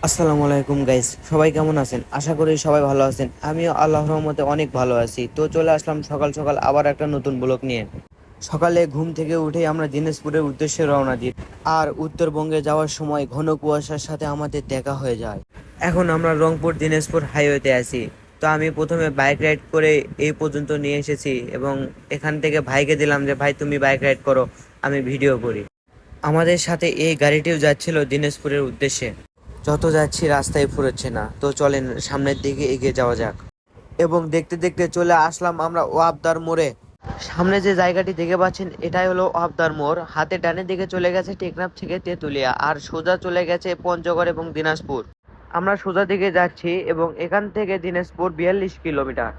আসসালামু আলাইকুম গাইস, সবাই কেমন আছেন? আশা করি সবাই ভালো আছেন। আমিও আল্লাহর রহমতে অনেক ভালো আছি। তো চলে আসলাম সকাল সকাল আবার একটা নতুন ব্লগ নিয়ে। সকালে ঘুম থেকে উঠেই আমরা দিনাজপুরের উদ্দেশ্যে রওনা দিই। আর উত্তরবঙ্গে যাওয়ার সময় ঘন কুয়াশার সাথে আমাদের দেখা হয়ে যায়। এখন আমরা রংপুর দিনাজপুর হাইওয়েতে আছি। তো আমি প্রথমে বাইক রাইড করে এই পর্যন্ত নিয়ে এসেছি এবং এখান থেকে ভাইকে দিলাম যে ভাই তুমি বাইক রাইড করো, আমি ভিডিও করি। আমাদের সাথে এই গাড়িটিও যাচ্ছিল দিনাজপুরের উদ্দেশ্যে। যত যাচ্ছি রাস্তায় ফুরোচ্ছে না, তো চলেন সামনের দিকে এগিয়ে যাওয়া যাক। এবং দেখতে দেখতে চলে আসলাম আমরা ওয়াপদার মোড়ে। সামনে যে জায়গাটি দেখে পাচ্ছেন এটাই হলো ওয়াপদার মোড়। হাতে ডানে দিকে চলে গেছে টেকনাফ থেকে তেঁতুলিয়া, আর সোজা চলে গেছে পঞ্চগড় এবং দিনাজপুর। আমরা সোজা দিকে যাচ্ছি এবং এখান থেকে দিনাজপুর 42 কিলোমিটার।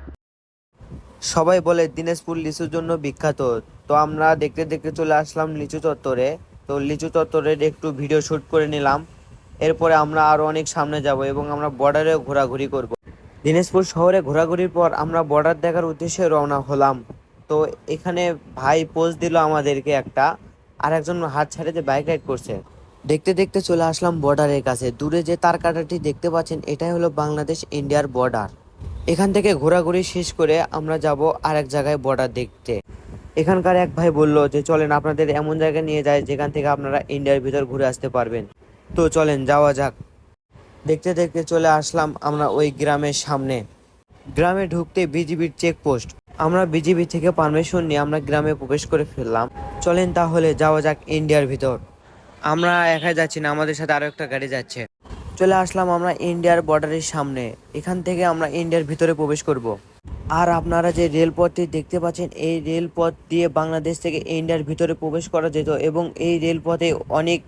সবাই বলে দিনাজপুর লিচুর জন্য বিখ্যাত। তো আমরা দেখতে দেখতে চলে আসলাম লিচু চত্বরে। তো লিচু চত্বরের একটু ভিডিও শুট করে নিলাম। এরপরে আমরা আরো অনেক সামনে যাব এবং আমরা বর্ডারে ঘোরাঘুরি করব। দিনাজপুর শহরে ঘোরাঘুরির পর আমরা বর্ডার দেখার উদ্দেশ্যে রওনা হলাম। তো এখানে ভাই পোজ দিল আমাদেরকে একটা, আর একজন হাত ছাড়িয়ে বাইক রাইড করছে। দেখতে দেখতে চলে আসলাম বর্ডারের কাছে। দূরে যে তার কাটাটি দেখতে পাচ্ছেন এটাই হলো বাংলাদেশ ইন্ডিয়ার বর্ডার। এখান থেকে ঘোরাঘুরি শেষ করে আমরা যাব আরেক জায়গায় বর্ডার দেখতে। এখানকার এক ভাই বলল যে চলেন আপনাদের এমন জায়গায় নিয়ে যায় যেখান থেকে আপনারা ইন্ডিয়ার ভিতর ঘুরে আসতে পারবেন। তো চলেন যাওয়া যাক। দেখতে দেখতে চলে আসলাম আমরা ওই গ্রামের সামনে। গ্রামে ঢুকতে বিজিবির চেকপোস্ট। আমরা বিজিবি থেকে পারমিশন নিয়ে আমরা গ্রামে প্রবেশ করে ফেললাম। চলেন তাহলে যাওয়া যাক ইন্ডিয়ার ভিতর। আমরা একাই যাচ্ছি না, আমাদের সাথে আরো একটা গাড়ি যাচ্ছে। চলে আসলাম আমরা ইন্ডিয়ার বর্ডারের সামনে। এখান থেকে আমরা ইন্ডিয়ার ভিতরে প্রবেশ করব। আর আপনারা যে রেলপথটি দেখতে পাচ্ছেন এই রেলপথ দিয়ে বাংলাদেশ থেকে ইন্ডিয়ার ভিতরে প্রবেশ করা যেত এবং এই রেলপথে অনেক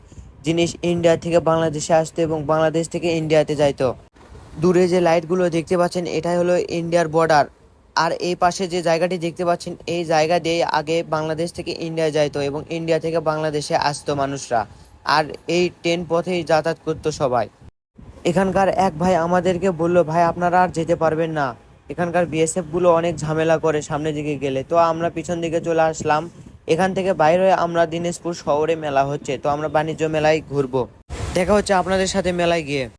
জিনিস ইন্ডিয়া থেকে বাংলাদেশে আসতো এবং বাংলাদেশ থেকে ইন্ডিয়াতে যাইতো। দূরে যে লাইটগুলো দেখতে পাচ্ছেন এটাই হলো ইন্ডিয়ার বর্ডার। আর এই পাশে যে জায়গাটি দেখতে পাচ্ছেন এই জায়গা দিয়ে আগে বাংলাদেশ থেকে ইন্ডিয়া যাইতো এবং ইন্ডিয়া থেকে বাংলাদেশে আসতো মানুষরা। আর এই ট্রেন পথেই যাতায়াত করতো সবাই। এখানকার এক ভাই আমাদেরকে বলল ভাই আপনারা আর যেতে পারবেন না, এখানকার বিএসএফ গুলো অনেক ঝামেলা করে সামনের দিকে গেলে। তো আমরা পিছন দিকে চলে আসলাম। এখান থেকে বাইরে হয়ে আমরা দিনাজপুর শহরে মেলা হচ্ছে, তো আমরা বাণিজ্য মেলায় ঘুরবো। দেখা হচ্ছে আপনাদের সাথে মেলায় গিয়ে।